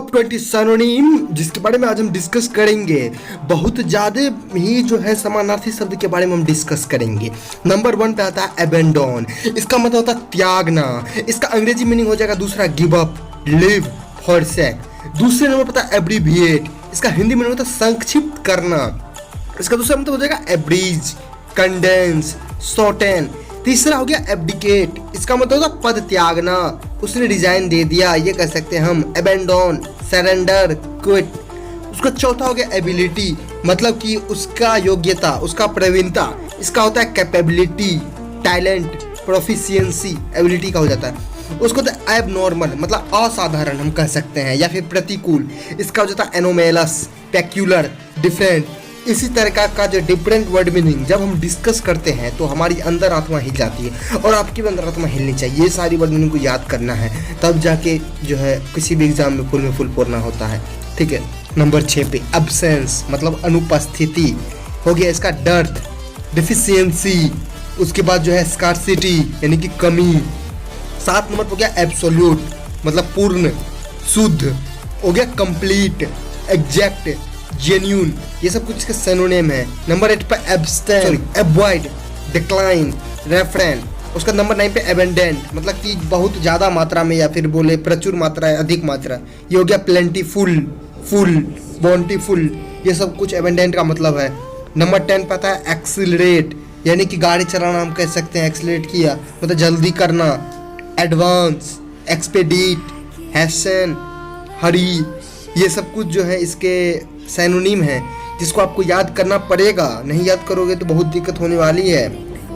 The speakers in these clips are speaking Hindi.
टॉप 20 सिनोनिम जिसके बारे में आज हम डिस्कस करेंगे। बहुत ज़्यादा ही जो है समानार्थी शब्द के बारे में हम डिस्कस करेंगे। नंबर 1 पे आता है अबेंडन। इसका मतलब होता है त्यागना। इसका अंग्रेजी मीनिंग हो जाएगा दूसरा गिव अप, लिव, फॉरसेक। दूसरे नंबर पर आता है एब्रीविएट। इसका हिंदी मीनिंग होता है संक्षिप्त करना। इसका दूसरा मतलब हो जाएगा एब्रीज, कंडेंस, शॉर्टेन। तीसरा हो गया एब्डिकेट। इसका मतलब होता पद त्यागना, उसने रिजाइन दे दिया, ये कह सकते हैं हम। Abandon, surrender, quit. उसका चौथा हो गया एबिलिटी, मतलब कि उसका योग्यता, उसका प्रवीणता। इसका होता है कैपेबिलिटी, टैलेंट, प्रोफिशिएंसी, एबिलिटी का हो जाता है। उसको होता है एबनॉर्मल, मतलब असाधारण हम कह सकते हैं, या फिर प्रतिकूल। इसका हो जाता है एनोमेलस, पेक्यूलर, डिफरेंट। इसी तरह का जो डिफरेंट वर्ड मीनिंग जब हम डिस्कस करते हैं तो हमारी अंदर आत्मा हिल जाती है, और आपकी भी अंदर आत्मा हिलनी चाहिए। ये सारी वर्ड मीनिंग को याद करना है, तब जाके जो है किसी भी एग्जाम में फुल पढ़ना होता है। ठीक है। नंबर 6 पे एब्सेंस, मतलब अनुपस्थिति हो गया। इसका डर्थ, डिफिशियंसी। उसके बाद जो है स्कार्सिटी, यानी कि कमी। 7 नंबर पर हो गया एब्सोल्यूट, मतलब पूर्ण, शुद्ध। हो गया कंप्लीट, एग्जैक्ट, जेन्यून। ये सब कुछ इसके सिनोनिम है। नंबर 8 पे एब्स्टेन, अवॉइड, डिक्लाइन, रेफरेंट। उसका नंबर 9 पे एबेंडेंट, मतलब कि बहुत ज़्यादा मात्रा में, या फिर बोले प्रचुर मात्रा, अधिक मात्रा। ये हो गया प्लेंटीफुल, फुल, बॉन्टीफुल। ये सब कुछ एबेंडेंट का मतलब है। नंबर 10 पे आता है एक्सिलरेट, यानी कि गाड़ी चलाना हम कह सकते हैं। एक्सिलरेट किया मतलब जल्दी करना। एडवांस, एक्सपेडिट, हैसन, हरी। ये सब कुछ जो है इसके सिनोनिम है, जिसको आपको याद करना पड़ेगा। नहीं याद करोगे तो बहुत दिक्कत होने वाली है।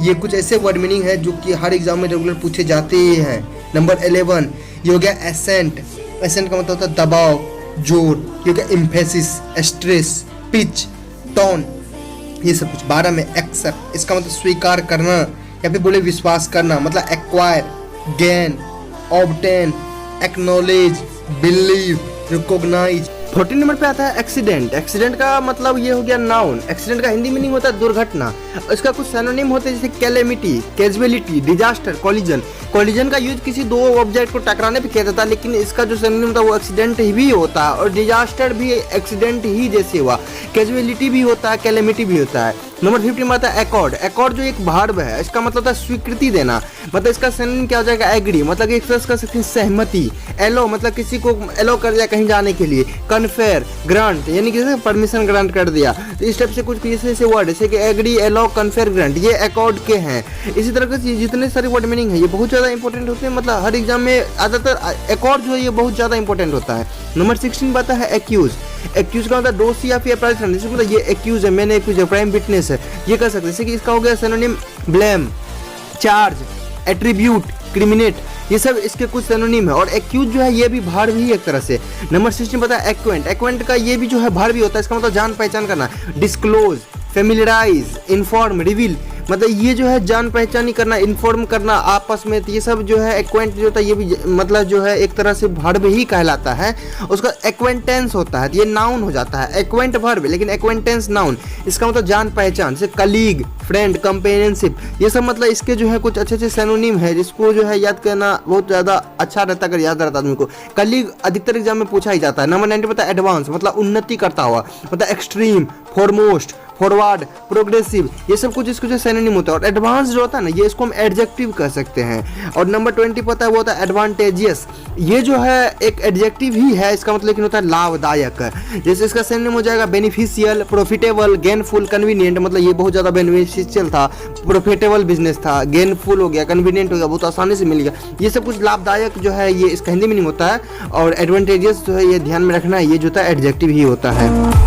ये कुछ ऐसे वर्ड मीनिंग है जो कि हर एग्जाम में रेगुलर पूछे जाते ही हैं। नंबर 11 ये हो गया एसेंट। एसेंट का मतलब होता है दबाव, जोर। ये हो गया एम्फेसिस, स्ट्रेस, पिच, टोन। ये सब कुछ। 12 में एक्सेप्ट। इसका मतलब स्वीकार करना, या फिर बोले विश्वास करना, मतलब acquire, gain, obtain, acknowledge, believe, recognise. 14 number पे आता है एक्सीडेंट। एक्सीडेंट का मतलब ये हो गया नाउन। एक्सीडेंट का हिंदी मीनिंग होता है दुर्घटना। इसका कुछ सिनोनिम होते हैं जैसे calamity, casualty, disaster, collision. Collision का यूज किसी दो ऑब्जेक्ट को टकराने पे किया जाता है, लेकिन इसका जो सिनोनिम होता है वो एक्सीडेंट ही होता है, और डिजास्टर भी एक्सीडेंट ही जैसे हुआ। कैजुअलिटी भी होता है, कैलेमिटी भी होता है। नंबर 15 में आता है एकॉर्ड। एकॉर्ड जो एक वर्ब है, इसका मतलब होता है स्वीकृति देना। मतलब इसका सिनोनिम क्या हो जाएगा? एग्री, मतलब एक्सप्रेस कर सकते हैं सहमति। एलो, मतलब किसी को एलो कर दिया कहीं जाने के लिए। कन्फेयर, ग्रांट, यानी कि परमिशन ग्रांट कर दिया। तो इस टाइप से कुछ ऐसे वर्ड जैसे कि एग्री, एलो, कन्फेयर, ग्रांट, ये एकॉर्ड के हैं। इसी तरह से जितने सारे वर्ड मीनिंग है ये बहुत ज़्यादा इंपॉर्टेंट होते हैं। मतलब हर एग्जाम में ज़्यादातर एकॉर्ड जो है ये बहुत ज़्यादा इंपॉर्टेंट होता है। नंबर 16 पर आता है एक्यूज। एक्यूज का मतलब दोषी या फिर अपराधी, मतलब ये एक्यूज है, मैंने एक्यूज है, प्राइम विटनेस है, ये कर सकते हैं। जैसे कि इसका हो गया सिनोनिम ब्लेम, चार्ज, एट्रीब्यूट, क्रिमिनेट। ये सब इसके कुछ सिनोनिम है। और एक्यूज जो है ये भी भार भी एक तरह से। नंबर 16 पता है एक्वेंट। एक्वेंट का ये भी जो है भार भी होता है। इसका मतलब जान पहचान करना। डिस्क्लोज, फेमिलियराइज, इन्फॉर्म, रिवील, मतलब ये जो है जान पहचानी करना, इन्फॉर्म करना आपस में। तो ये सब जो है एक्वेंट जो होता है ये भी मतलब जो है एक तरह से वर्ब ही कहलाता है। उसका एक्वेंटेंस होता है, ये नाउन हो जाता है। एक्वेंट वर्ब लेकिन एक्वेंटेंस नाउन। इसका मतलब जान पहचान, जैसे कलीग, फ्रेंड, कंपेनियनशिप। ये सब मतलब इसके जो है कुछ अच्छे अच्छे सिनोनिम है, जिसको जो है याद करना बहुत ज़्यादा अच्छा रहता है अगर याद रहता आदमी को। कलीग अधिकतर एग्जाम में पूछा ही जाता है। नंबर 90 पता है एडवांस, मतलब उन्नति करता हुआ, मतलब एक्सट्रीम, फॉरमोस्ट, फॉरवर्ड, प्रोग्रेसिव। ये सब कुछ इसको जो सिनोनिम होता है। और एडवांस जो होता है ना, ये इसको हम एडजेक्टिव कह सकते हैं। और नंबर 20 पता है वो होता है एडवांटेजियस। ये जो है एक एडजेक्टिव ही है, इसका मतलब लेकिन होता है लाभदायक। जैसे इसका सिनोनिम हो जाएगा बेनिफिशियल, प्रॉफिटेबल, गेनफुल, कन्वीनियंट। मतलब ये बहुत ज़्यादा बेनिफिशियल था, प्रॉफिटेबल बिजनेस था, गेनफुल हो गया, कन्वीनियंट हो गया, बहुत आसानी से मिल गया। ये सब कुछ लाभदायक जो है ये इसका हिंदी मीनिंग होता है। और एडवांटेजियस जो है ये ध्यान में रखना है, ये जो होता है एडजेक्टिव ही होता है।